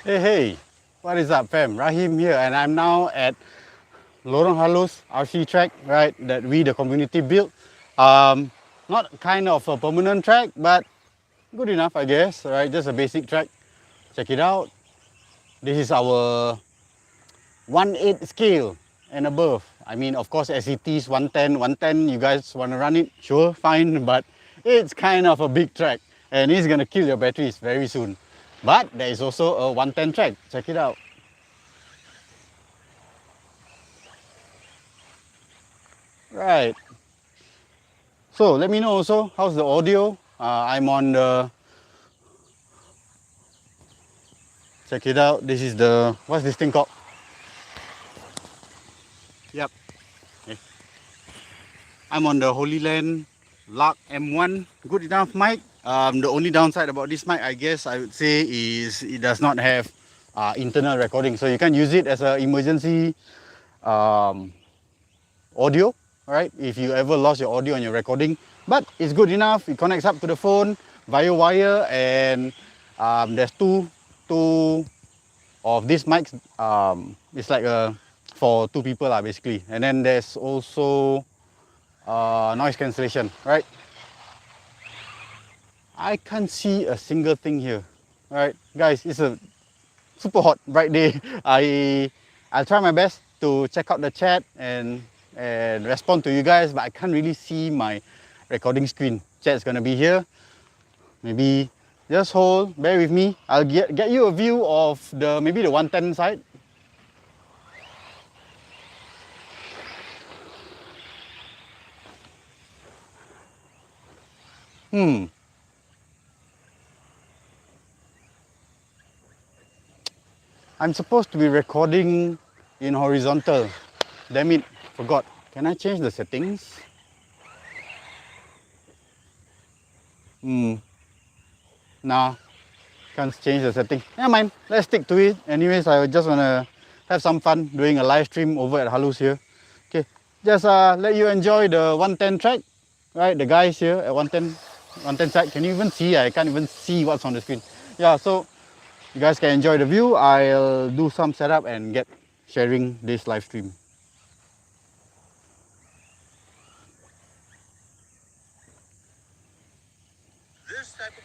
Hey, what is up, fam? Rahim here, and I'm now at Lorong Halus RC track, right? That we, the community, built. Not kind of a permanent track, but good enough, I guess. Right, just a basic track. Check it out. This is our 1/8 scale and above. I mean, of course, SETs 110, 110. You guys want to run it? Sure, fine. But it's kind of a big track, and it's gonna kill your batteries very soon. But there is also a 110 track. Check it out. Right. So let me know also how's the audio. I'm on the, check it out. This is the, what's this thing called? Yep. Okay. I'm on the Holy Land Lark M1. Good enough mic. The only downside about this mic, I guess I would say, is it does not have internal recording. So you can use it as an emergency um, audio, right? If you ever lost your audio on your recording. But it's good enough. It connects up to the phone via wire, and there's two of these mics. It's like for two people basically. And then there's also noise cancellation, right? I can't see a single thing here, right? Guys, it's a super hot, bright day. I'll try my best to check out the chat and respond to you guys, but I can't really see my recording screen. Chat's gonna be here. Maybe just hold, bear with me. I'll get you a view of the maybe the 110 side. I'm supposed to be recording in horizontal. Damn it, forgot. Can I change the settings? Nah, can't change the setting. Never mind, let's stick to it. Anyways, I just wanna have some fun doing a live stream over at Halus here. Okay, just let you enjoy the 110 track, right? The guys here at 110 track. Can you even see? I can't even see what's on the screen. Yeah, so you guys can enjoy the view. I'll do some setup and get sharing this live stream. This type of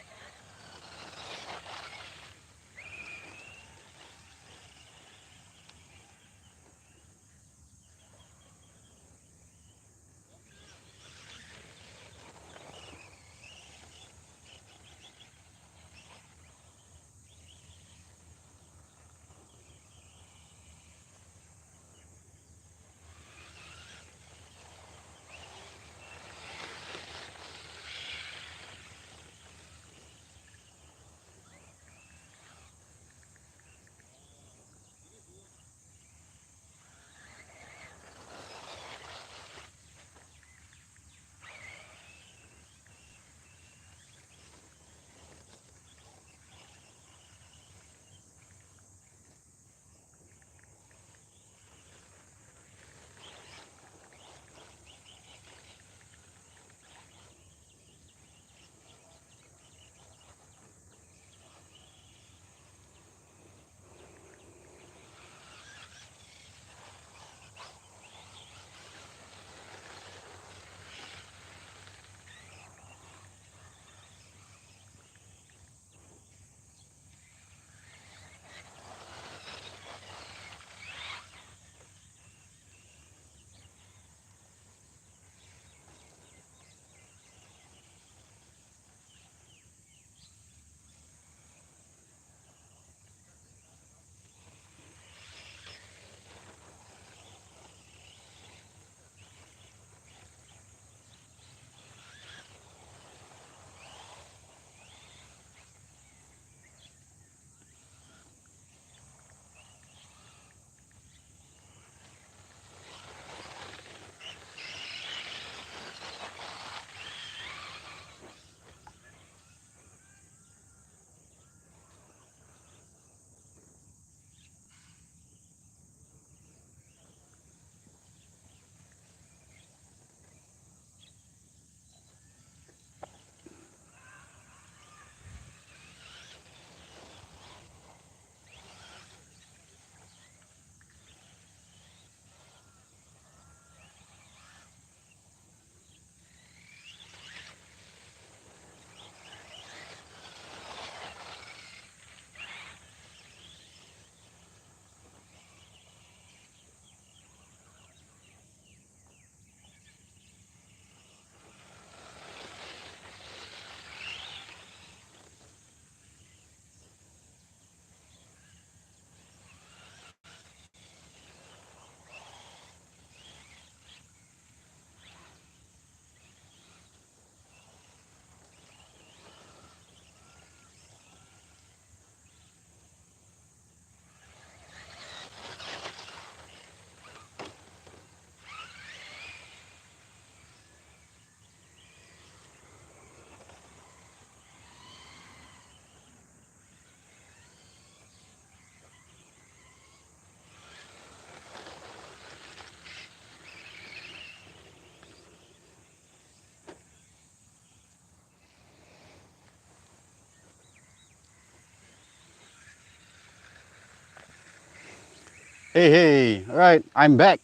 Hey, right, I'm back.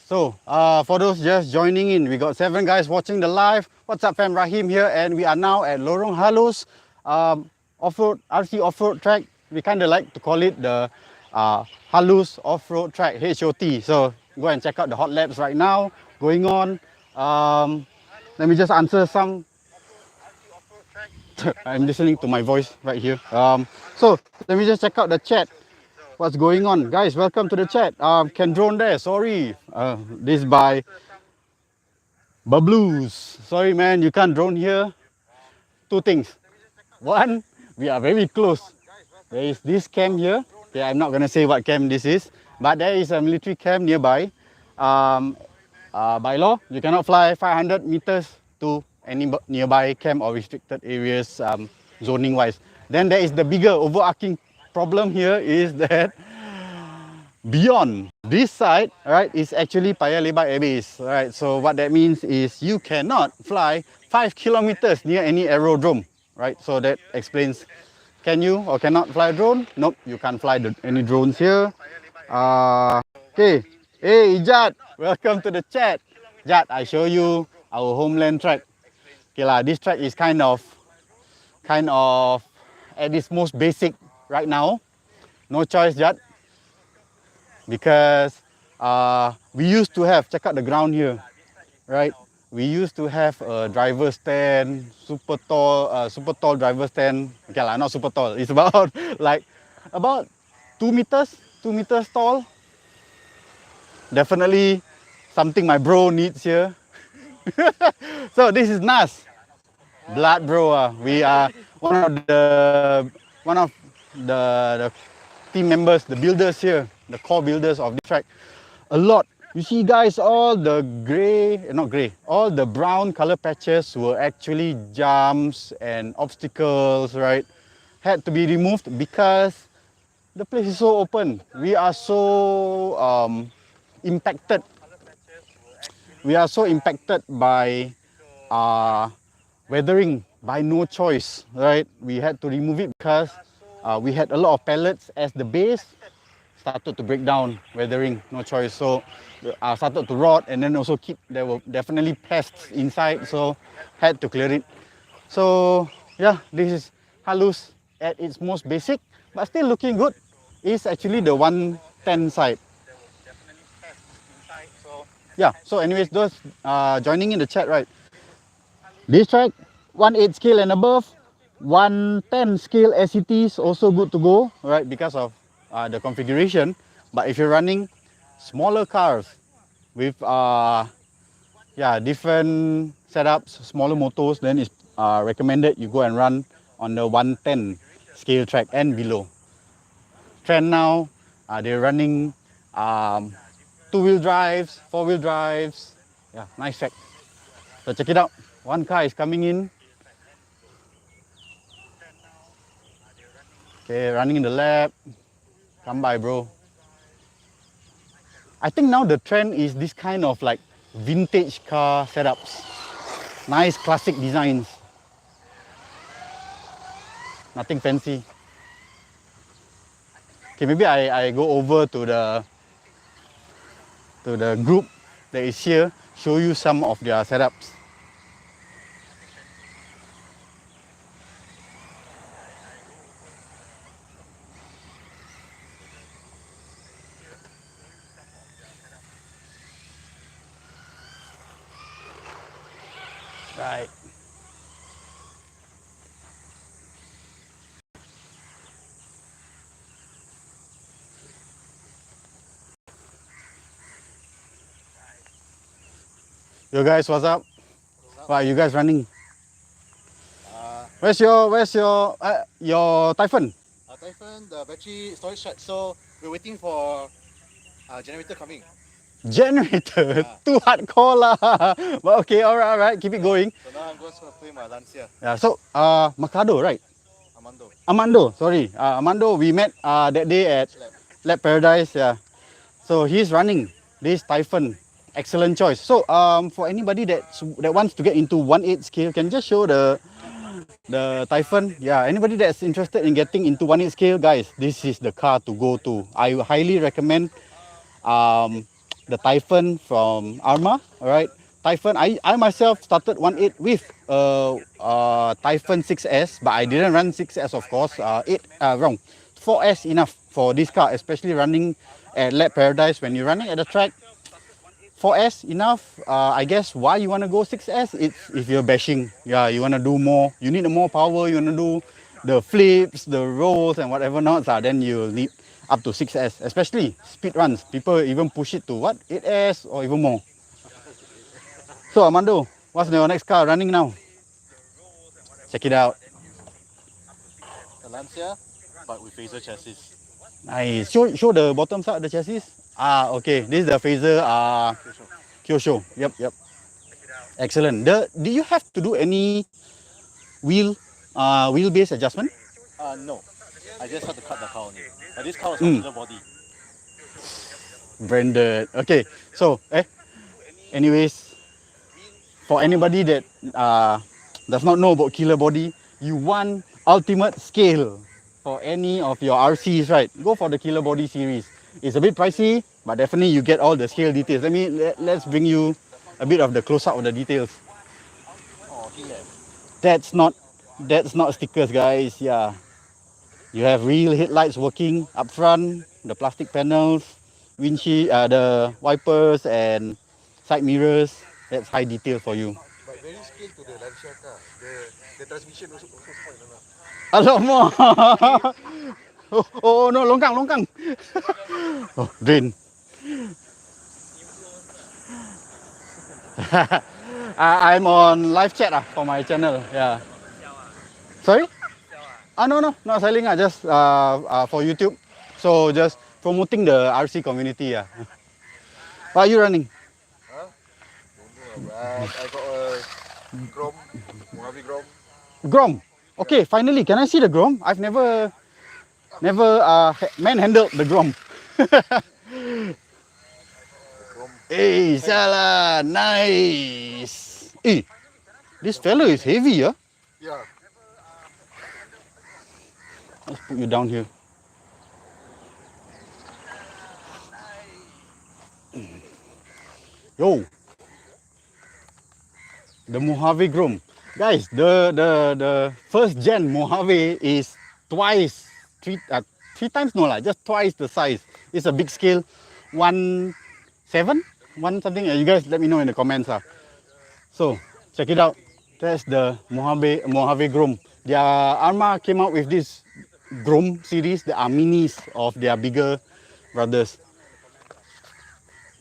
So, for those just joining in, we got 7 guys watching the live. What's up, fam? Rahim here, and we are now at Lorong Halus, off-road, RC off-road track. We kind of like to call it the Halus off-road track, HOT. So, go and check out the hot laps right now going on. Let me just answer some. I'm listening to my voice right here. So, let me just check out the chat. What's going on, guys? Welcome to the chat. Can drone there? Sorry, this by Babloos. Sorry, man, you can't drone here. 2 things. One, we are very close. There is this camp here. Okay, I'm not gonna say what camp this is, but there is a military camp nearby. By law, you cannot fly 500 meters to any nearby camp or restricted areas, zoning wise. Then there is the bigger overarching problem here is that beyond this side, right, is actually Paya Lebar Air Base, right? So what that means is you cannot fly 5 kilometers near any aerodrome, right? So that explains, can you or cannot fly a drone? Nope, you can't fly any drones here. Okay, hey Ijat, welcome to the chat. Jat, I show you our homeland track. Okay lah, this track is kind of at its most basic right now. No choice, Jat. Because we used to have, check out the ground here, right? We used to have a driver stand, super tall driver stand. Okay lah, not super tall. It's about about 2 meters tall. Definitely something my bro needs here. So this is Nas, blood bro. We are one of the team members, the builders here, the core builders of the track. A lot. You see, guys, all the all the brown color patches were actually jumps and obstacles, right? Had to be removed because the place is so open. We are so impacted. We are so impacted by weathering by no choice, right? We had to remove it because we had a lot of pellets as the base started to break down, weathering, no choice. So started to rot, and then also there were definitely pests inside, so had to clear it. So yeah, this is Halus at its most basic, but still looking good. It's actually the 110 side. Yeah, so anyways, those joining in the chat, right? This track, 1.8 scale and above, 110 scale SCT is also good to go, right? Because of the configuration. But if you're running smaller cars with different setups, smaller motors, then it's recommended you go and run on the 110 scale track and below. Trend now, they're running 2-wheel drives, 4-wheel drives. Yeah, nice track. So check it out. One car is coming in. Okay, running in the lap. Come by, bro. I think now the trend is this kind of like vintage car setups. Nice classic designs. Nothing fancy. Okay, maybe I go over to the group that is here, show you some of their setups. Right. Yo guys, what's up? Why are you guys running? Where's your Typhoon? Typhoon, the battery storage shut, so we're waiting for generator coming. Generator? Too hardcore lah. But okay, alright, keep it going. So now I'm going to play my Lancia. Yeah, so Mercado, right? Armando, sorry. Armando, we met that day at Lab Paradise, yeah. So he's running this Typhoon. Excellent choice. So for anybody that wants to get into 1.8 scale, can you just show the Typhoon? Yeah, anybody that's interested in getting into 1.8 scale, guys, this is the car to go to. I highly recommend the Typhon from Arma. All right, Typhon. I myself started 1.8 with Typhon 6S, but I didn't run 6S, of course. 4S enough for this car, especially running at Lab Paradise. When you're running at the track, 4S enough. I guess why you want to go 6S, it's if you're bashing. Yeah, you want to do more. You need more power. You want to do the flips, the rolls, and whatever not. Then you'll need up to 6S, especially speed runs. People even push it to what? 8S or even more. So Armando, what's your next car running now? Check it out. The Lancia, but with phaser chassis. Nice. Show the bottom side of the chassis. Okay. This is the phaser Kyosho. Yep. Excellent. Do you have to do any wheelbase adjustment? No. I just had to cut the car only. But this car was on the body. Branded. Okay. So, anyways, for anybody that does not know about killer body, you want ultimate scale for any of your RCs, right? Go for the killer body series. It's a bit pricey, but definitely you get all the scale details. Let's bring you a bit of the close up of the details. Oh, yeah. That's not stickers, guys. Yeah, you have real headlights working up front, the plastic panels, windshield, the wipers and side mirrors. That's high detail for you. But very scale to the Lancia car. The transmission also spoiled. Alamak. oh no, longkang. Oh, drain. I'm on live chat for my channel. Yeah. Sorry? No, not selling. Just for YouTube. So just promoting the RC community. What are you running? Huh? Don't know, I got a Grom, Mojave Grom. Grom. Okay, finally, can I see the Grom? I've never manhandled the Grom. Hey, salah, nice. This fella is heavy, yeah? Yeah. Let's put you down here. Yo, the Mojave Grom. Guys, the first gen Mojave is three times no lah, just twice the size. It's a big scale, 1.7, 1 something. You guys let me know in the comments. So check it out. That's the Mojave Grom. Their Arma came out with this Grom series. They are minis of their bigger brothers.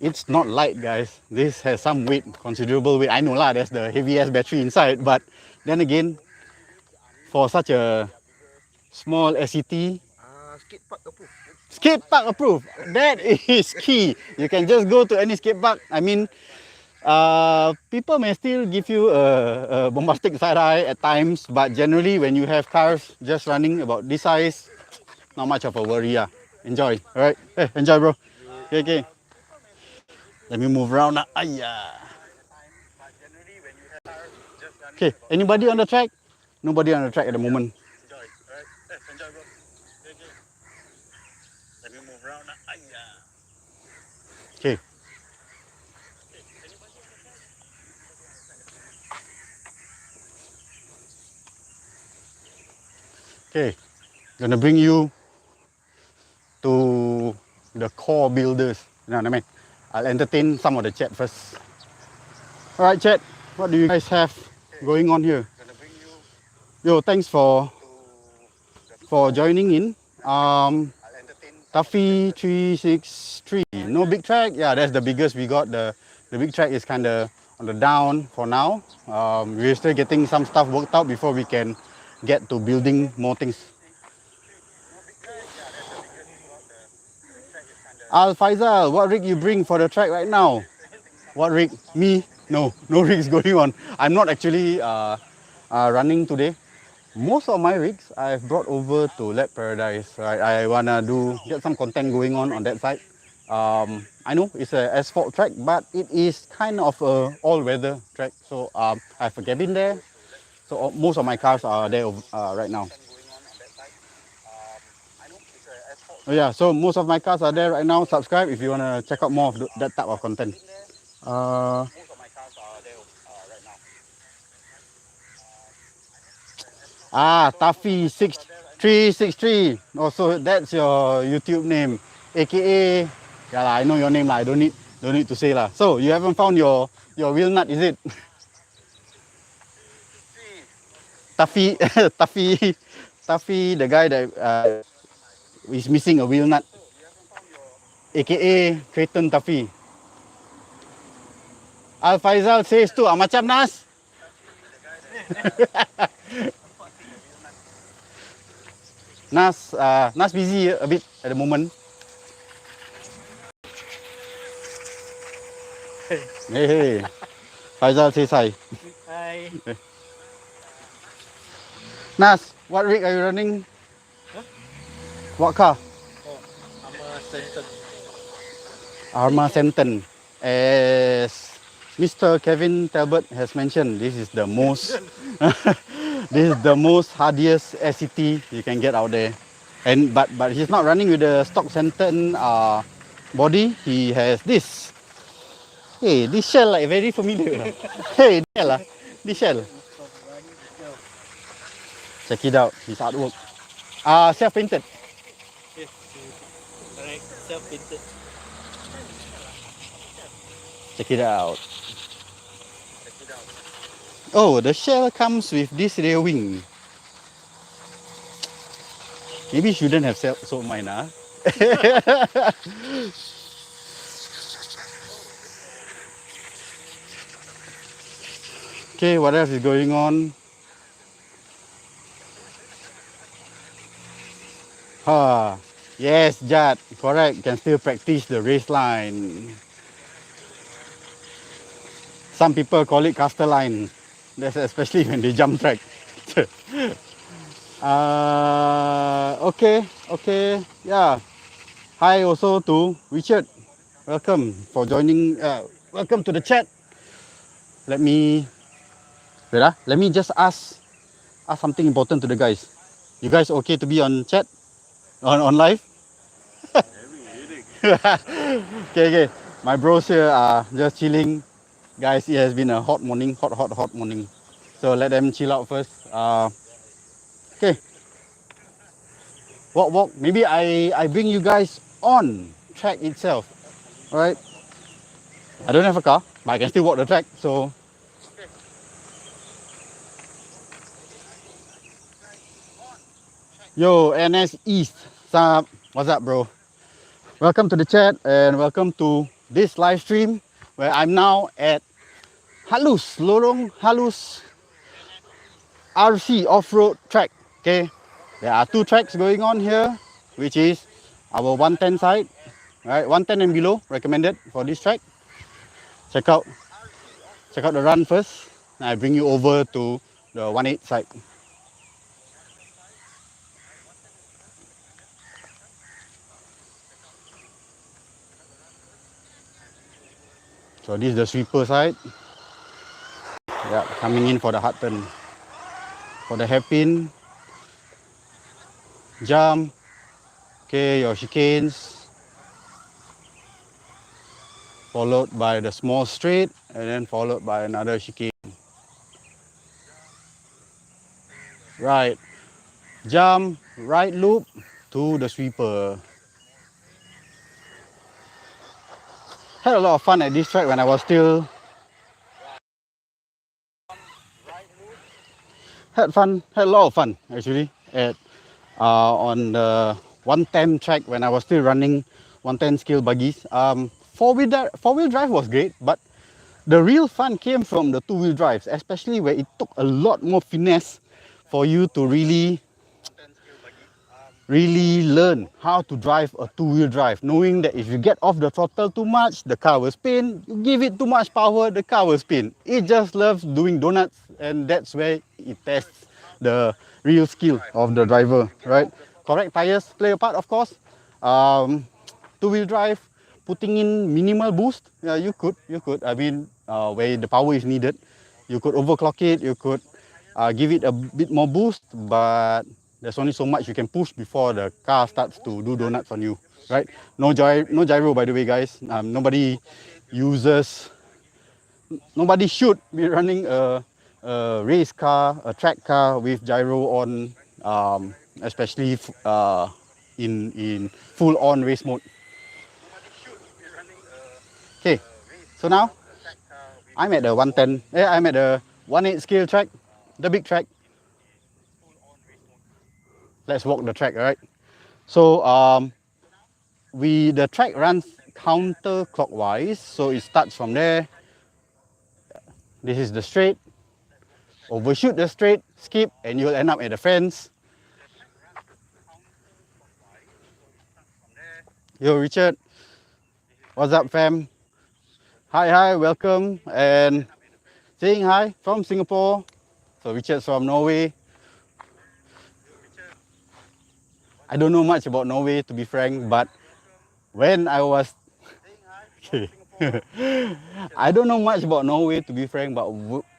It's not light, guys. This has some weight, considerable weight. I know lah, there's the heavy ass battery inside, but then again, for such a small SCT, skate park approved. That is key. You can just go to any skate park. I mean, people may still give you a bombastic side eye at times, but generally when you have cars just running about this size, not much of a worry. Enjoy. All right. Hey, enjoy, bro. Okay. Let me move around now. Okay, anybody on the track? Nobody on the track at the moment. Let me move around now. Okay. Okay, gonna bring you to the core builders. You know what I mean? I'll entertain some of the chat first. All right, chat. What do you guys have going on here? Yo, thanks for joining in. Tuffy 363. No big track. Yeah, that's the biggest we got. The big track is kind of on the down for now. We're still getting some stuff worked out before we can get to building more things. Al Faisal, what rig you bring for the track right now? What rig? Me? No rigs going on. I'm not actually running today. Most of my rigs I've brought over to Lab Paradise. Right? I wanna get some content going on that side. I know it's an asphalt track, but it is kind of a all-weather track. So I have a cabin there. So most of my cars are there right now. Oh yeah, so most of my cars are there right now. Subscribe if you want to check out more of that type of content. Uh, Most of my cars are there right now. Taffy 6363. Also, that's your YouTube name, aka. Yeah lah, I know your name lah. I don't need to say lah. So you haven't found your wheel nut, is it? Taffy, Taffy, Taffy, the guy that is missing a wheel nut, aka Creighton Taffy. Al Faisal says tu, macam Nas. Nas busy a bit at the moment. Hey, Faisal says hi. Hi. Nas, what rig are you running? Huh? What car? Oh, I'm a center. Arma Senton. As Mr. Kevin Talbot has mentioned, this is the most this is the most hardiest SCT you can get out there. And but he's not running with the stock Senton body. He has this. Hey, this shell like very familiar. Hey, this shell. Check it out. His artwork. Self-painted. Yes, correct. Self-painted. Check it out. Oh, the shell comes with this rear wing. Maybe shouldn't have sold mine, huh? Okay, what else is going on? Yes, Jad, correct. Can still practice the race line. Some people call it caster line. That's especially when they jump track. Okay, yeah. Hi also to Richard. Welcome for joining. Welcome to the chat. Let me just ask something important to the guys. You guys okay to be on chat? On live? Okay. My bros here are just chilling. Guys, it has been a hot morning, hot morning. So let them chill out first. Okay. Walk. Maybe I bring you guys on track itself. Alright. I don't have a car, but I can still walk the track. So yo, NS East. What's up, bro? Welcome to the chat and welcome to this live stream where I'm now at Halus, Lorong Halus RC off-road track. Okay, there are two tracks going on here, which is our 110 side, right? 110 and below recommended for this track. Check out the run first. And I bring you over to the 18 side. So this is the sweeper side. Yeah, coming in for the hard turn. For the hairpin, jump, okay, your chicanes, followed by the small straight, and then followed by another chicane. Right, jump, right loop to the sweeper. Had a lot of fun at this track when I was still had a lot of fun actually at on the 110 track when I was still running 110 scale buggies. Four-wheel drive was great, but the real fun came from the two-wheel drives, especially where it took a lot more finesse for you to really learn how to drive a two-wheel drive, knowing that if you get off the throttle too much, the car will spin. You give it too much power, the car will spin. It just loves doing donuts, and that's where it tests the real skill of the driver, right? Correct tires play a part, of course. Two-wheel drive, putting in minimal boost, yeah, you could. I mean, where the power is needed, you could overclock it, you could give it a bit more boost, but There's only so much you can push before the car starts to do donuts on you, right? No gyro, by the way, guys. Nobody should be running a race car, a track car with gyro on, especially in full-on race mode. Okay, so now I'm at the 110. I'm at the 1/8 scale track, the big track. Let's walk the track, all right? So the track runs counterclockwise, so it starts from there. This is the straight. Overshoot the straight, skip, and you'll end up at the fence. Yo, Richard. What's up, fam? Hi, welcome. And saying hi from Singapore. So Richard's from Norway. I don't know much about Norway, to be frank, but when I was... Okay. I don't know much about Norway, to be frank, but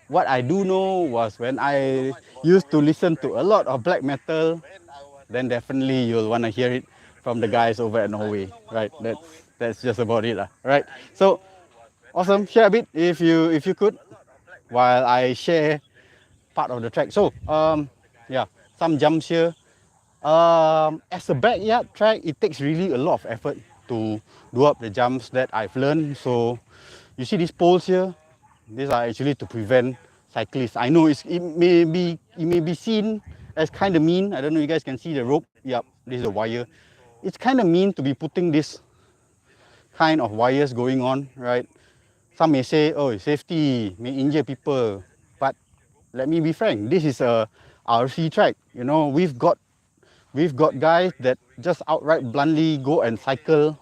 what I do know was when I used to listen to a lot of black metal, then definitely you'll want to hear it from the guys over at Norway, right? That's just about it, right? So awesome, share a bit if you could, while I share part of the track. So yeah, some jumps here. As a backyard track, it takes really a lot of effort to do up the jumps that I've learned. So you see these poles here, these are actually to prevent cyclists. I know it may be seen as kind of mean. I don't know if you guys can see the rope. Yep, this is a wire. It's kind of mean to be putting this kind of wires going on, right? Some may say, oh, safety may injure people, but let me be frank, this is a RC track. You know, we've got guys that just outright bluntly go and cycle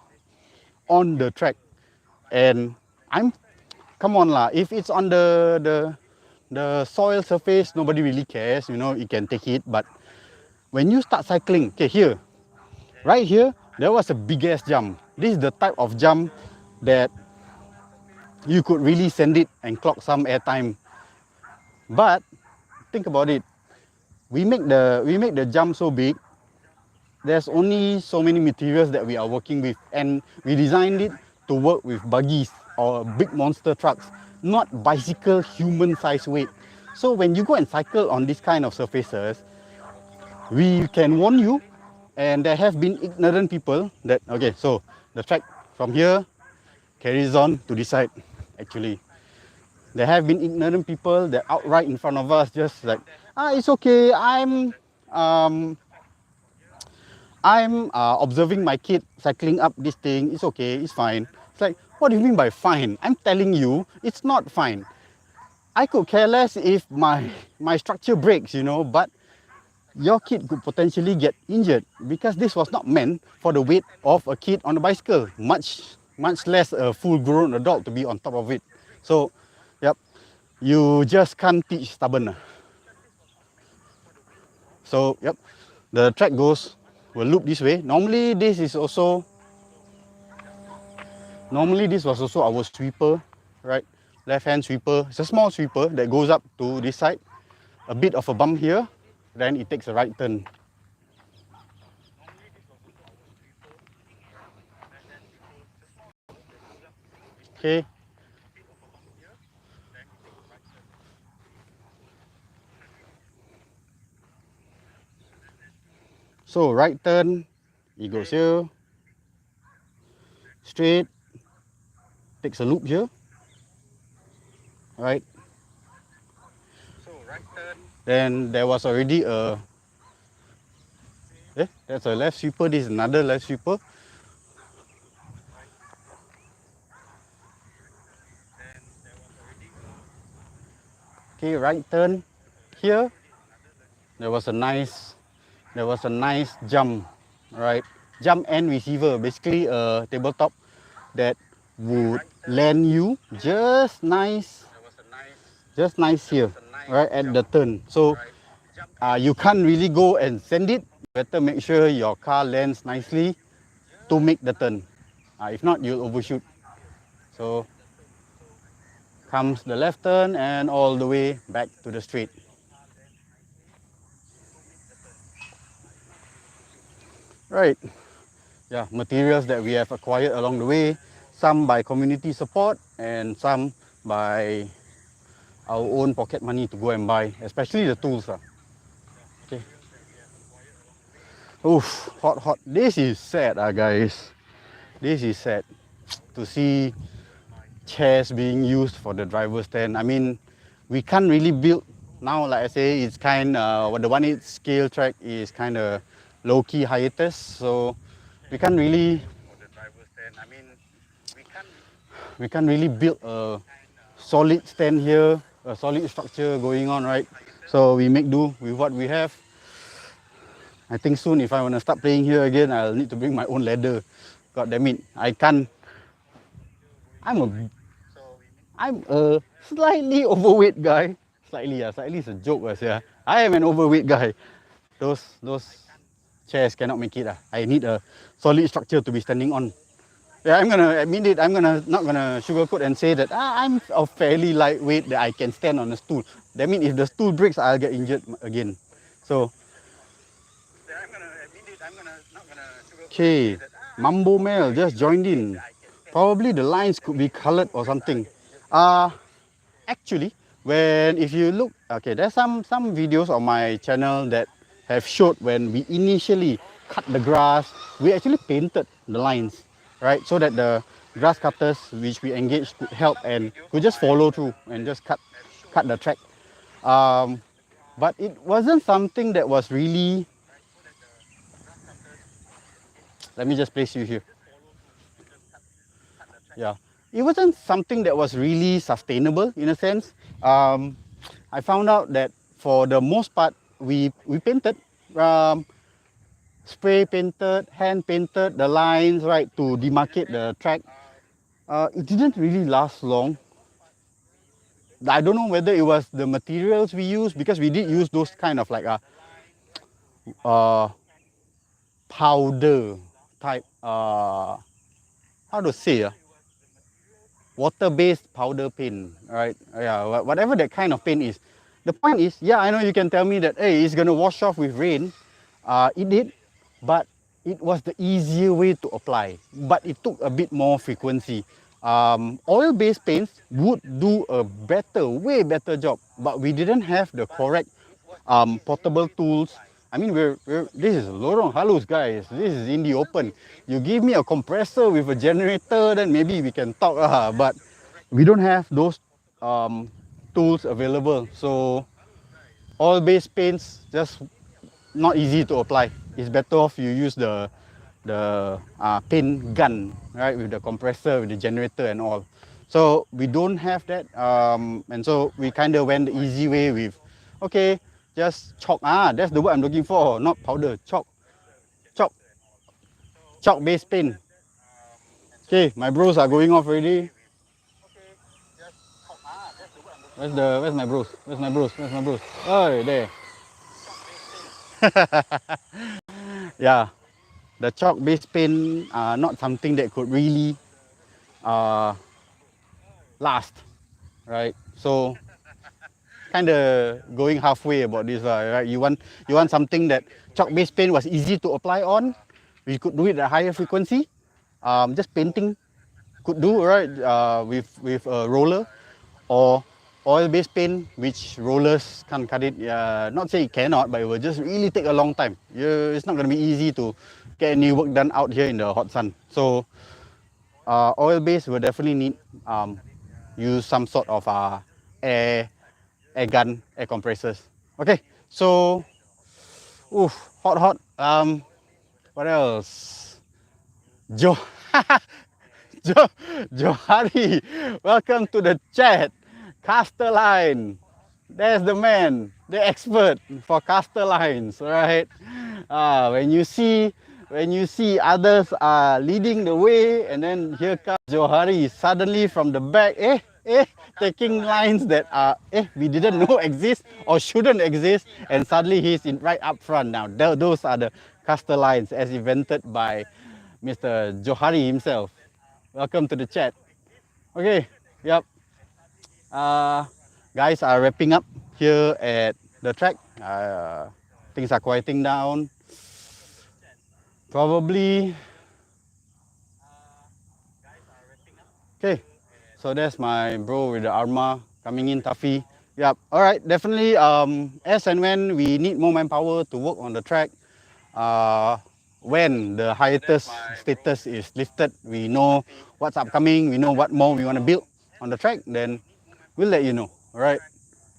on the track, and come on lah, if it's on the soil surface, nobody really cares, you know, you can take it. But when you start cycling, okay, here, right here, there was a big ass jump. This is the type of jump that you could really send it and clock some airtime. But think about it, we make the jump so big. There's only so many materials that we are working with, and we designed it to work with buggies or big monster trucks, not bicycle human size weight. So when you go and cycle on these kind of surfaces, we can warn you, and there have been ignorant people that, okay, so the track from here carries on to this side. Actually, there have been ignorant people that outright in front of us just like, it's okay, I'm observing my kid cycling up this thing. It's okay, it's fine. It's like, what do you mean by fine? I'm telling you, it's not fine. I could care less if my structure breaks, you know, but your kid could potentially get injured because this was not meant for the weight of a kid on a bicycle, much less a full-grown adult to be on top of it. So, yep, you just can't teach stubborn. So, yep, the track will loop this way. Normally this was also our sweeper, right? Left hand sweeper. It's a small sweeper that goes up to this side. A bit of a bump here, then it takes a right turn. Okay. So right turn, it goes here, straight, takes a loop here, right? Then there was already that's a left sweeper, this is another left sweeper. Okay, right turn here, there was a nice jump, right? Jump and receiver, basically a tabletop that would land you just nice here, right at the turn. So you can't really go and send it. Better make sure your car lands nicely to make the turn. If not, you'll overshoot. So comes the left turn and all the way back to the straight. right? Yeah, materials that we have acquired along the way, some by community support and some by our own pocket money to go and buy, especially the tools. Okay. Oof, hot, hot. This is sad, guys. This is sad to see chairs being used for the driver's stand. I mean, we can't really build now. Like I say, it's kind the 1/8 scale track is kind of low-key hiatus, so we can't really. We can't really build a solid stand here, a solid structure going on, right? So we make do with what we have. I think soon if I want to start playing here again, I'll need to bring my own ladder. God damn it, I can't. I'm a slightly overweight guy. Slightly is a joke, yeah. I am an overweight guy. Those chairs cannot make it. I need a solid structure to be standing on. Yeah, I'm gonna admit it. Not gonna sugarcoat and say that I'm a fairly lightweight that I can stand on a stool. That means if the stool breaks, I'll get injured again. So, okay, Mambo Mel just joined in. Probably the lines could be colored or something. Actually, if you look, okay, there's some videos on my channel that have showed when we initially cut the grass, we actually painted the lines, right? So that the grass cutters which we engaged could help and could just follow through and just cut the track. But it wasn't something that was really, let me just place you here. Yeah, it wasn't something that was really sustainable in a sense. I found out that for the most part, we painted, spray painted, hand painted the lines, right, to demarcate the track. It didn't really last long. I don't know whether it was the materials we used, because we did use those kind of like powder type, how to say, water-based powder paint, right? Yeah, whatever that kind of paint is. The point is, yeah, I know you can tell me that, hey, it's gonna wash off with rain. It did, but it was the easier way to apply. But it took a bit more frequency. Oil-based paints would do a way better job, but we didn't have the correct portable tools. I mean, this is Lorong Halus, guys. This is in the open. You give me a compressor with a generator, then maybe we can talk. But we don't have those tools available. So oil-based paints just not easy to apply. It's better off you use the paint gun, right, with the compressor, with the generator and all. So we don't have that, and so we kind of went the easy way with, okay, just chalk. That's the word I'm looking for, not powder. Chalk based paint. Okay, my bros are going off already. Where's my bros? Oh, there. Yeah, the chalk based paint are not something that could really last, right? So kind of going halfway about this, right? You want something that chalk based paint was easy to apply on. We could do it at a higher frequency. Just painting could do, right? With a roller, or oil-based paint, which rollers can't cut it. Not say it cannot, but it will just really take a long time. It's not going to be easy to get any work done out here in the hot sun. So oil-based will definitely need use some sort of air gun, air compressors. Okay, so hot. What else? Johari, welcome to the chat. Caster line, there's the man, the expert for caster lines, right? When you see others are leading the way, and then here comes Johari suddenly from the back, taking lines that we didn't know exist or shouldn't exist, and suddenly he's right up front now. Those are the caster lines as invented by Mr. Johari himself. Welcome to the chat. Okay, yep. Guys are wrapping up here at the track. Things are quieting down. Probably. Okay, so that's my bro with the Arma coming in, Tafi. Yep. All right. Definitely. As and when we need more manpower to work on the track, when the hiatus status is lifted, we know what's upcoming. We know what more we want to build on the track. Then we'll let you know. All right.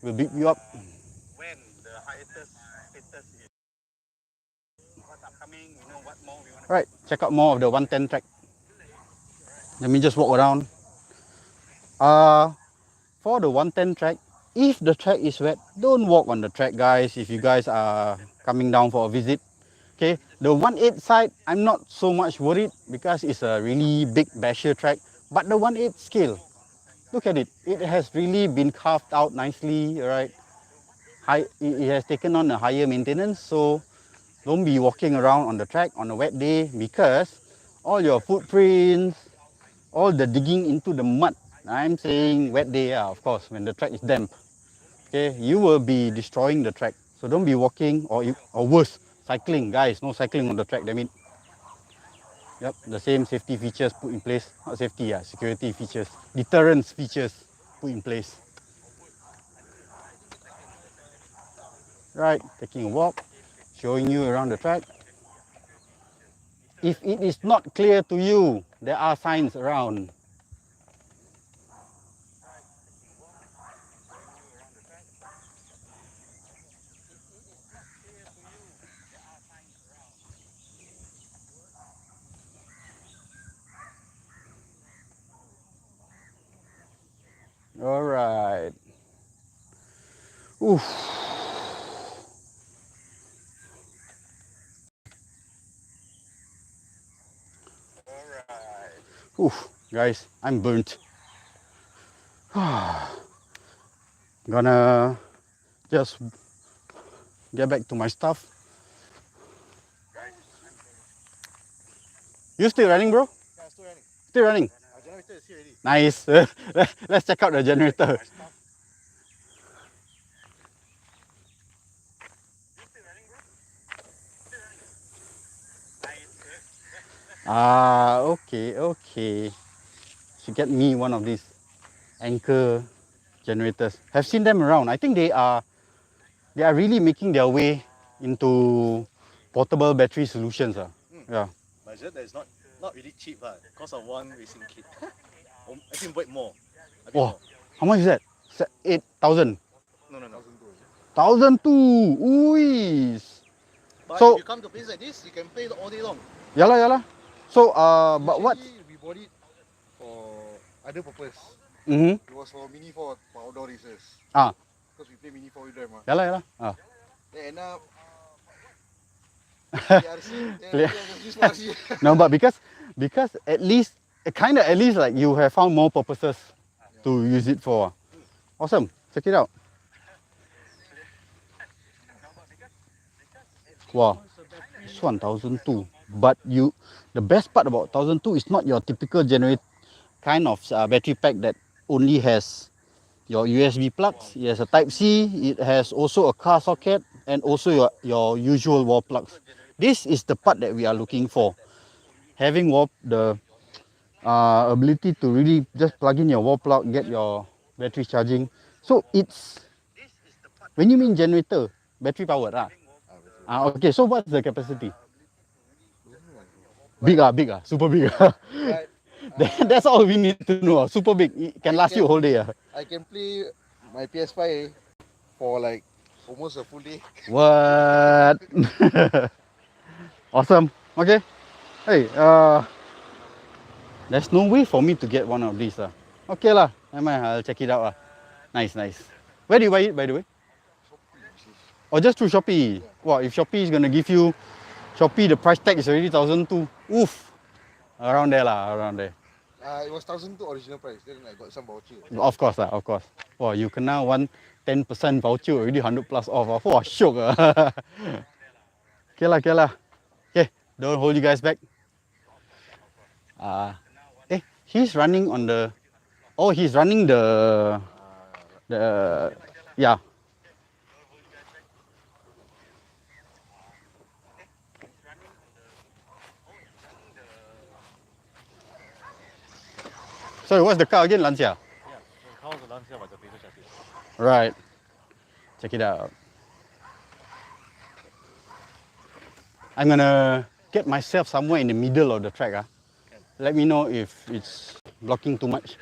We'll beat you up. When the hiatus status is what's upcoming, we know what more we want to. All right. Check out more of the 110 track. Let me just walk around. For the 110 track, if the track is wet, don't walk on the track, guys. If you guys are coming down for a visit, okay. The 1.8 side, I'm not so much worried because it's a really big basher track. But the 1.8 scale, look at it. It has really been carved out nicely, right? It has taken on a higher maintenance, so don't be walking around on the track on a wet day because all your footprints, all the digging into the mud. I'm saying wet day, yeah, of course, when the track is damp. Okay, you will be destroying the track. So don't be walking or worse, cycling. Guys, no cycling on the track, damn it. Yep, the same safety features put in place. Not safety, yeah, security features. Deterrence features put in place. Right, taking a walk, showing you around the track. If it is not clear to you, there are signs around. All right. Oof. Oof, guys, I'm burnt. Gonna just get back to my stuff. You still running, bro? Yeah, still running. Still running. Generator is here already. Nice. Let's check out the generator. Okay, okay. Should get me one of these anchor generators. Have seen them around. I think they are really making their way into portable battery solutions. Yeah. But that is not really cheap, because of one racing kit. I think way more. A bit Oh, more. how much is that? 8,000. No. 1,002. Ooh. But So if you come to a place like this, you can play all day long. yeah lah. So but what? We bought it for other purpose. Mm-hmm. It was for mini for outdoor races. Because we play mini 4-wheel drive. Yeah lah. Then end up No, but because at least like you have found more purposes to use it for. Awesome. Check it out. Wow. It's 1,002. But the best part about 1,002 is not your typical generate kind of battery pack that only has your USB plugs. It has a Type C. It has also a car socket and also your usual wall plugs. This is the part that we are looking for. Having the ability to really just plug in your wall plug, get your battery charging. So it's, when you mean generator, battery powered. Okay, so what's the capacity? Big, super big. That's all we need to know. Super big. It can last you a whole day. I can play my PS5 for like almost a full day. What? Awesome. Okay. Hey, there's no way for me to get one of these. Okay lah. I'll check it out. Nice. Where do you buy it, by the way? Or just through Shopee? Yeah. Wow, if Shopee is gonna give you the price tag is already 1,002. Oof. Around there. It was 1,002 original price. Then I got some voucher. Of course. Wow, you can now 10% voucher already 100 plus off. Wow, shook. Okay lah. Okay, don't hold you guys back. He's running on the. Oh, he's running the. Yeah. Sorry, what's the car again? Lancia. Yeah, the car was a Lancia but the paper chassis. Right. Check it out. I'm gonna get myself somewhere in the middle of the track. Let me know if it's blocking too much.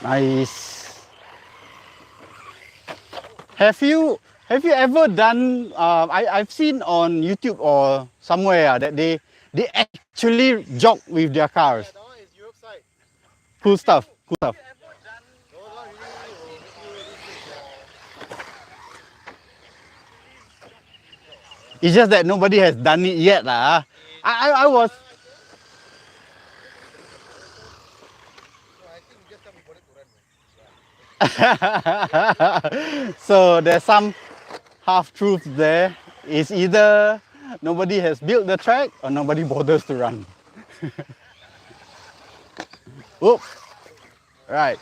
Nice. Have you ever done? I've seen on YouTube or somewhere that they actually jog with their cars. Yeah, that one is Europe side. Cool stuff. Cool stuff. No, not really will make you lose weight. It's just that nobody has done it yet, lah. I was. No, I think you just can't be bothered to run, man. So there's some half truth there. It's either nobody has built the track or nobody bothers to run. Oops. Right.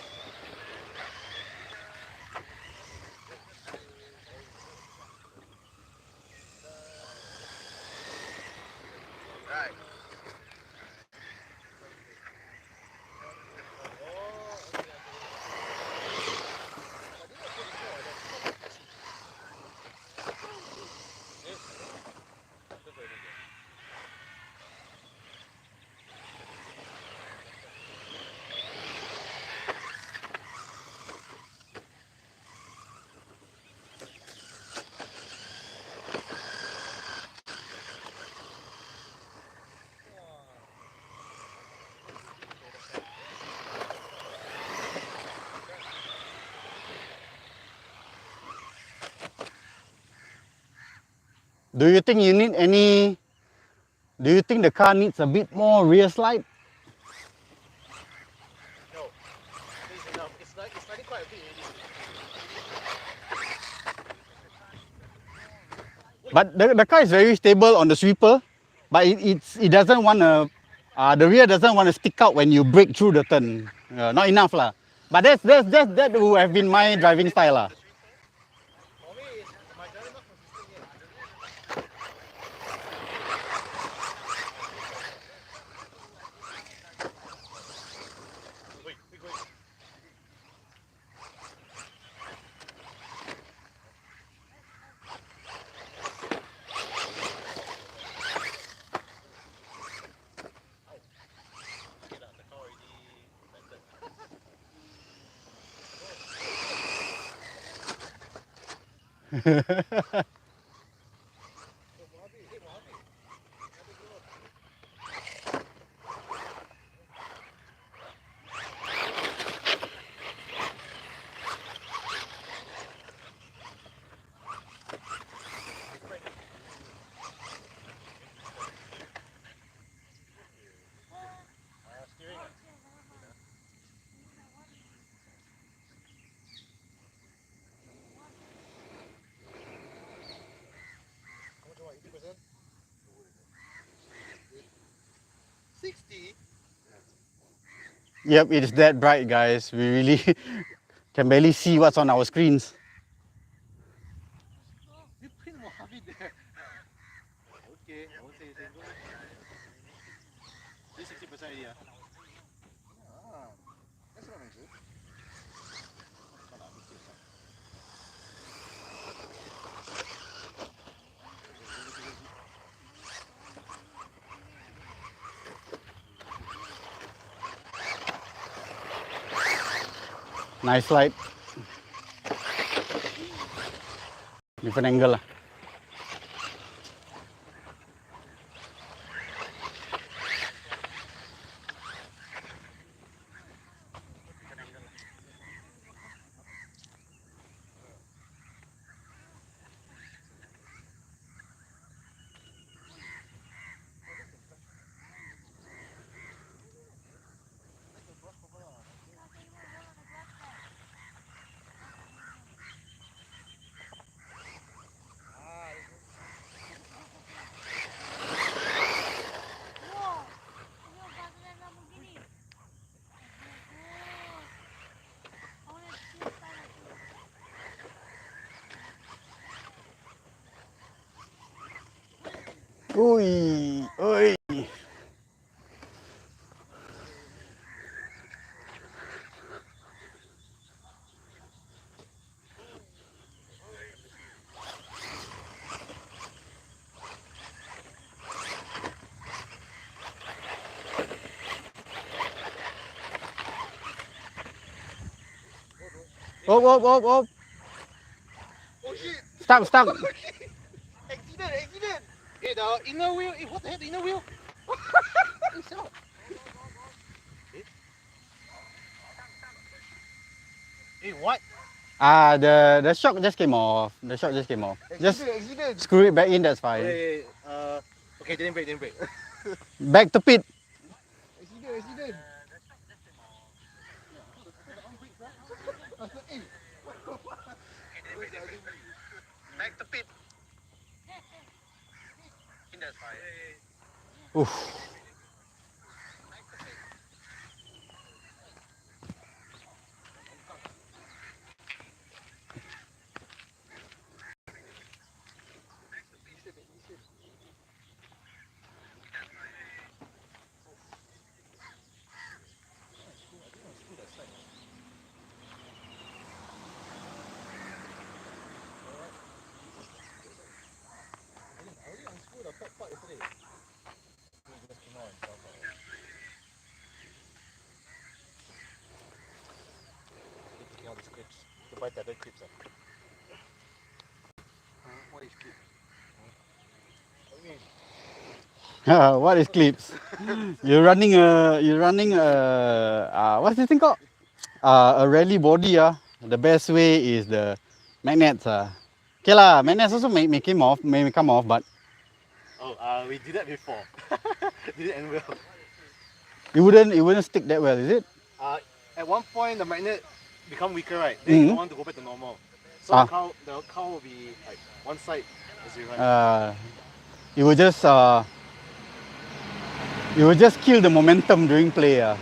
Do you think you need any? Do you think the car needs a bit more rear slide? No, it's enough. It's sliding quite a bit already. But the car is very stable on the sweeper, but it doesn't want to. The rear doesn't want to stick out when you brake through the turn. Not enough lah. But that would have been my driving style lah. For me, it's my driving not consistent yet. Wait, wait. Okay lah, the car already vented. Mojave, hey Mojave. Mojave Grom. Steering. How much you want? 80%? 60? Yep, it is that bright, guys. We really can barely see what's on our screens. You print Mojave there. Okay, I won't say anything. Go ahead. This 60% already, ah. Ah, that's not nice, eh? Not lah, 50%. Nice light. Different angle lah. Oi, oi. Op, op, op, op. Oh shit! Stuck, stuck. Accident, accident! Hey, the inner wheel, hey, what the heck, the inner wheel? It's out. Hey, what? The shock just came off. The shock just came off. Just Accident. screw it back in, that's fine. Hey, okay, didn't break. Back to pit. Accident. Back to pit. That's fine. Oof. All these clips. To buy the other clips. What is clip? What is clips? You're running what's this thing called? A rally body. The best way is the magnets. Okay lah, magnets also may come off, but Oh, we did that before. Did it end well. it wouldn't stick that well, is it? At one point the magnet become weaker, right? Then you want to go back to normal. So the car will be like one side as you run. It will just kill the momentum during play. A lot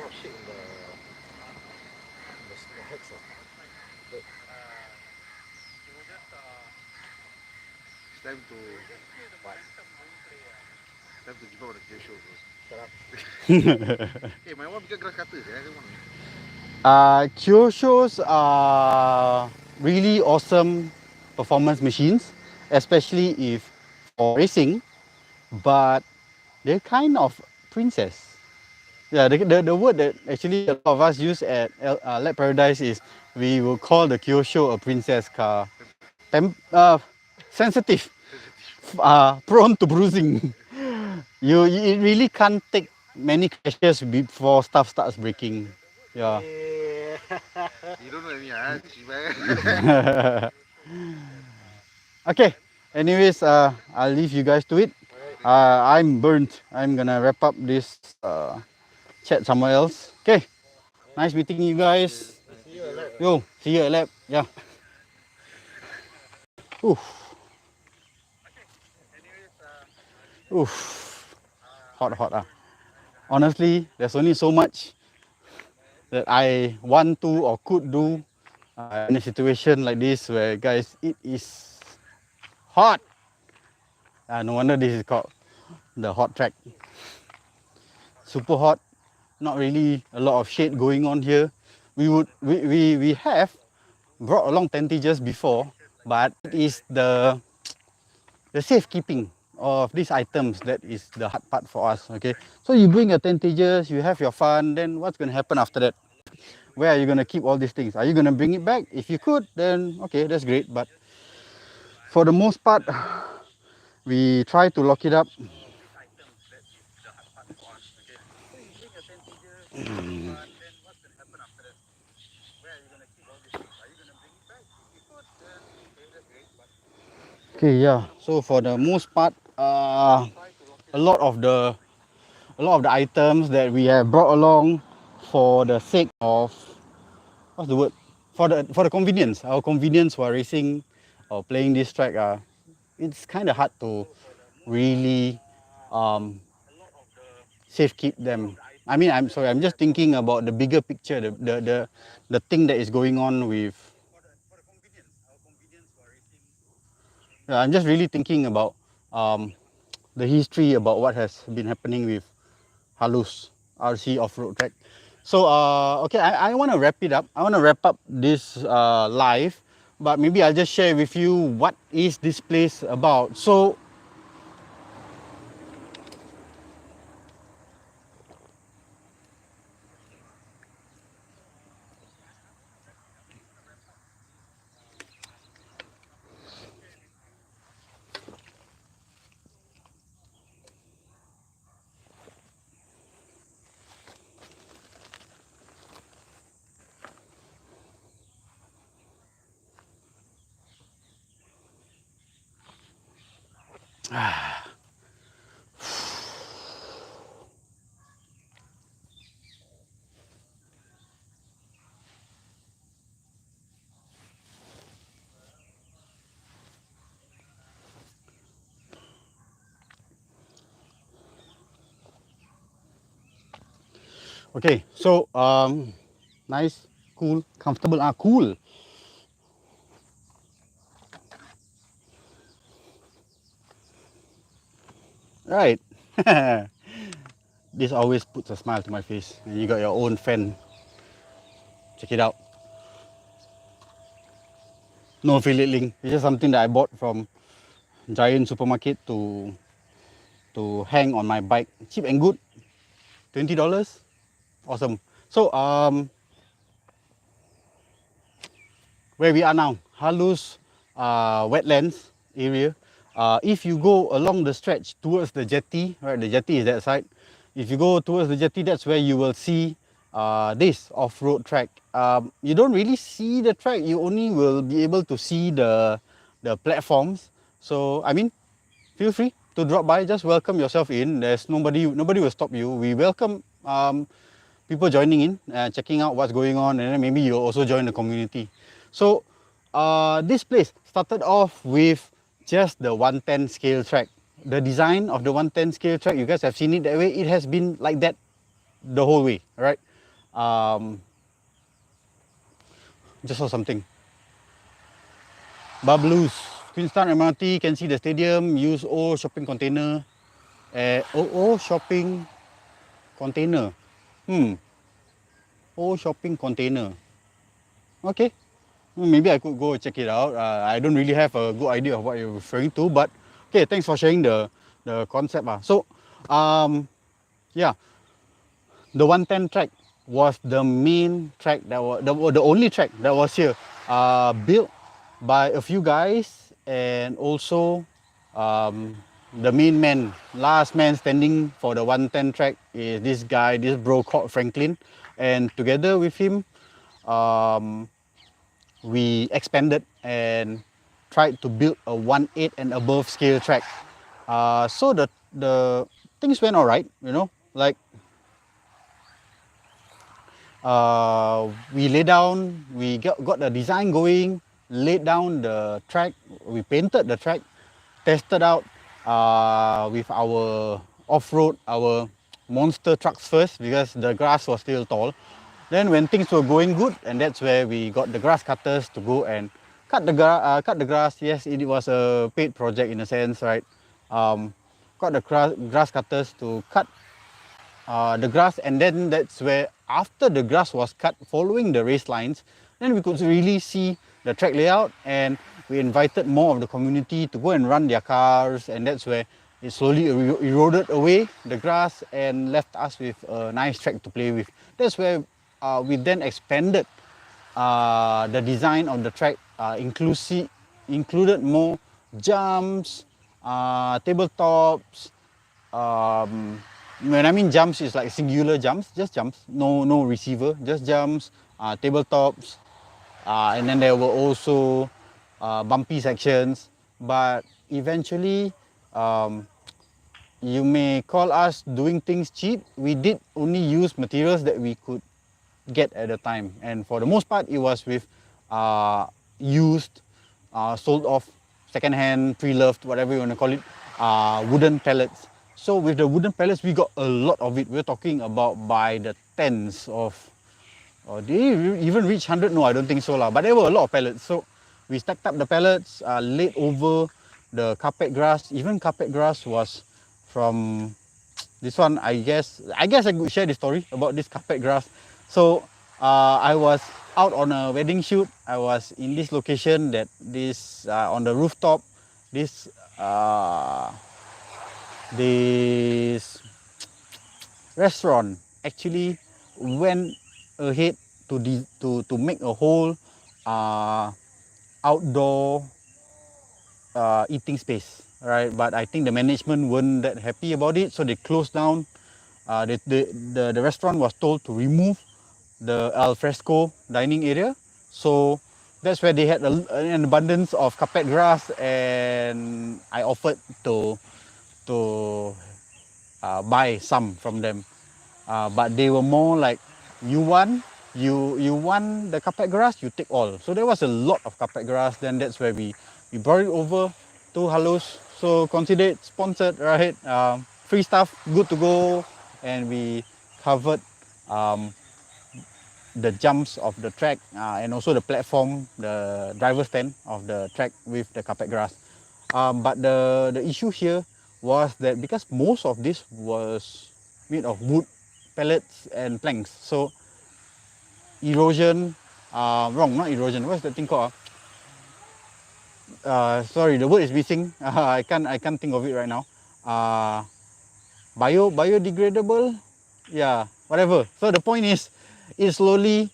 of shit in the heads. It's time to what? It's time to give out the gear show, bro. Shut up. Hey, my one bikin grass cutter. Kyoshos are really awesome performance machines, especially if for racing, but they're kind of princess. Yeah, the word that actually a lot of us use at Lab Paradise is we will call the Kyosho a princess car. Sensitive, prone to bruising. You really can't take many crashes before stuff starts breaking. Yeah. You don't know any, Okay. Anyways, I'll leave you guys to it. I'm burnt. I'm gonna wrap up this chat somewhere else. Okay. Nice meeting you guys. Yo, see you at lab. Yeah. Oof. Oof. Hot. Honestly, there's only so much that I want to or could do in a situation like this where, guys, it is hot. No wonder this is called the hot track. Super hot. Not really a lot of shade going on here. We have brought along tentages before, but it is the safekeeping of these items that is the hard part for us. Okay, so you bring your tentages, you have your fun, then what's going to happen after that? Where are you going to keep all these things? Are you going to bring it back? If you could, then okay, that's great, but for the most part we try to lock it up. Okay, yeah, so for the most part a lot of the items that we have brought along for the sake of, what's the word, for the convenience, our convenience while racing or playing this track, it's kind of hard to really safe keep them. I mean, I'm sorry, I'm just thinking about the bigger picture, the thing that is going on with I'm just really thinking about the history about what has been happening with Halus RC off-road track. So okay, I want to wrap it up. I want to wrap up this live, but maybe I'll just share with you what is this place about. So okay, so nice, cool, comfortable. Cool. Right. This always puts a smile to my face. And you got your own fan. Check it out. No affiliate link. It's just something that I bought from Giant supermarket to hang on my bike. Cheap and good. $20. Awesome. So where we are now, Halus wetlands area. If you go along the stretch towards the jetty, right, the jetty is that side. If you go towards the jetty, that's where you will see this off-road track. You don't really see the track, you only will be able to see the platforms. So I mean, feel free to drop by, just welcome yourself in. There's nobody will stop you. We welcome people joining in, checking out what's going on, and then maybe you'll also join the community. So this place started off with just the 110 scale track. The design of the 110 scale track, you guys have seen it that way. It has been like that the whole way, right? Just saw something. Babloos, Queenstown MRT, you can see the stadium, use old shopping container. Old shopping container. Old shopping container. Okay. Maybe I could go check it out. I don't really have a good idea of what you're referring to, but okay, thanks for sharing the concept. So, yeah, the 110 track was the main track that was the only track that was here, built by a few guys, and also the main man, last man standing for the 110 track is this guy, this bro called Franklin, and together with him, we expanded and tried to build a 1.8 and above scale track. So the things went all right, you know, like we laid down, we got the design going, laid down the track, we painted the track, tested out with our off-road, our monster trucks first, because the grass was still tall. Then when things were going good, and that's where we got the grass cutters to go and cut the grass. Yes, it was a paid project in a sense, right? Got the grass cutters to cut the grass, and then that's where, after the grass was cut, following the race lines, then we could really see the track layout, and we invited more of the community to go and run their cars, and that's where it slowly eroded away the grass and left us with a nice track to play with. That's where we then expanded the design of the track, included more jumps, tabletops. When I mean jumps, it's like singular jumps, just jumps, no receiver, just jumps, tabletops, and then there were also bumpy sections. But eventually, you may call us doing things cheap. We did only use materials that we could get at the time, and for the most part, it was with used, sold off, second-hand, pre-loved, whatever you want to call it, wooden pallets. So with the wooden pallets, we got a lot of it. We're talking about by the tens of, or did it even reach 100? No, I don't think so lah. But there were a lot of pallets. So we stacked up the pallets, laid over the carpet grass, even carpet grass was from this one. I guess I could share the story about this carpet grass. So I was out on a wedding shoot. I was in this location that this on the rooftop. This this restaurant actually went ahead to make a whole outdoor eating space, right? But I think the management weren't that happy about it, so they closed down. The restaurant was told to remove the al fresco dining area, so that's where they had an abundance of carpet grass, and I offered to buy some from them, but they were more like, you want the carpet grass, you take all. So there was a lot of carpet grass. Then that's where we brought it over to Halus. So consider it sponsored, right? Free stuff, good to go. And we covered the jumps of the track, and also the platform, the driver stand of the track with the carpet grass. But the issue here was that because most of this was made of wood pellets and planks, so erosion, not erosion, what's that thing called? Sorry, the word is missing. I can't think of it right now. Biodegradable, yeah, whatever. So the point is, it slowly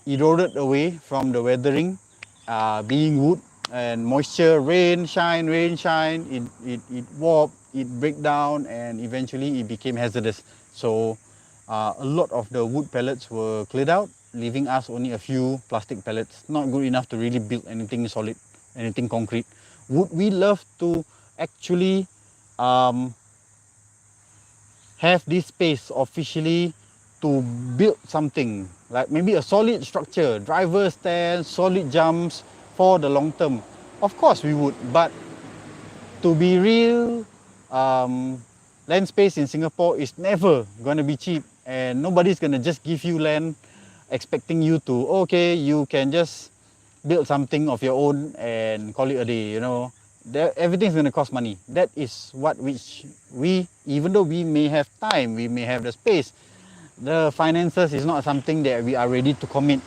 eroded away from the weathering, being wood and moisture, rain, shine, it warped, it break down, and eventually it became hazardous. So a lot of the wood pellets were cleared out, leaving us only a few plastic pellets. Not good enough to really build anything solid, anything concrete. Would we love to actually have this space officially to build something like maybe a solid structure, driver stand, solid jumps for the long term? Of course we would, but to be real, land space in Singapore is never going to be cheap, and nobody's going to just give you land expecting you to, okay, you can just build something of your own and call it a day, you know. Everything's going to cost money. That is what which we, even though we may have time, we may have the space, the finances is not something that we are ready to commit.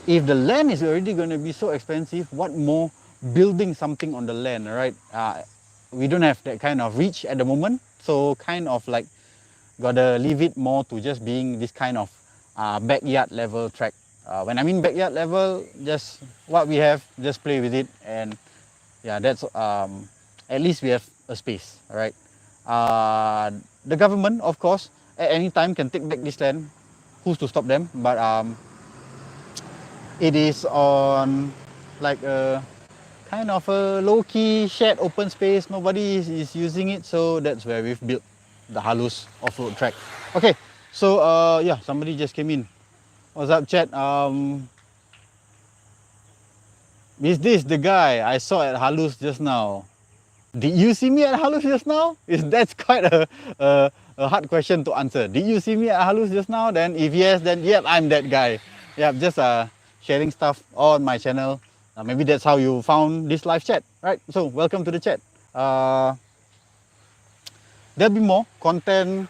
If the land is already going to be so expensive, what more building something on the land, right? We don't have that kind of reach at the moment, so kind of like gotta leave it more to just being this kind of backyard level track. When I mean backyard level, just what we have, just play with it, and yeah, that's at least we have a space, right? The government, of course, at any time can take back this land. Who's to stop them? But it is on like a kind of a low-key shared open space. Nobody is using it, so that's where we've built the Halus off-road track. Okay, so yeah, somebody just came in. What's up, chat? Is this the guy I saw at Halus just now? Did you see me at Halus just now? That's quite a hard question to answer. Did you see me at Halus just now? Then if yes, then yep, I'm that guy. Yep, just sharing stuff on my channel. Maybe that's how you found this live chat, right? So welcome to the chat. There'll be more content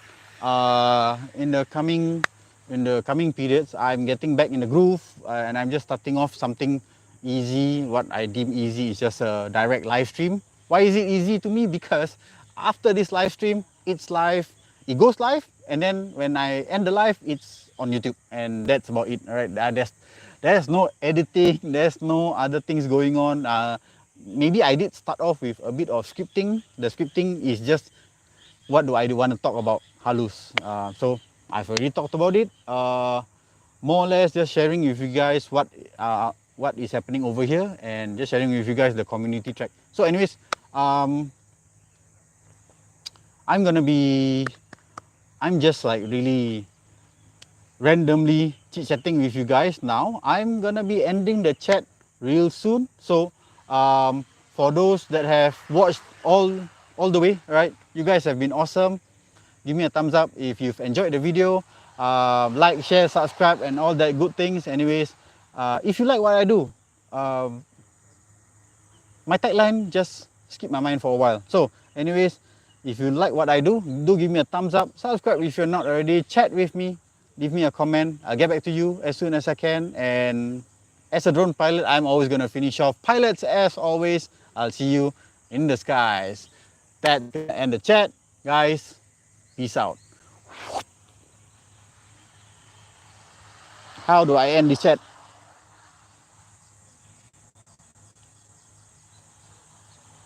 in the coming periods. I'm getting back in the groove, and I'm just starting off something easy. What I deem easy is just a direct live stream. Why is it easy to me? Because after this live stream, it's live, it goes live, and then when I end the live, it's on YouTube, and that's about it. All right, there's no editing, there's no other things going on. Maybe I did start off with a bit of scripting. The scripting is just what do I want to talk about Halus. So I've already talked about it. More or less just sharing with you guys what is happening over here, and just sharing with you guys the community track. So anyways, I'm just like really randomly chit-chatting with you guys now. I'm gonna be ending the chat real soon. So for those that have watched all the way, right, you guys have been awesome. Give me a thumbs up if you've enjoyed the video. Like, share, subscribe, and all that good things. Anyways, if you like what I do, my tagline just skipped my mind for a while. So anyways, if you like what I do give me a thumbs up, subscribe if you're not already, chat with me, leave me a comment. I'll get back to you as soon as I can. And as a drone pilot, I'm always going to finish off. Pilots, as always, I'll see you in the skies. That's gonna end the chat. Guys, peace out. How do I end this chat?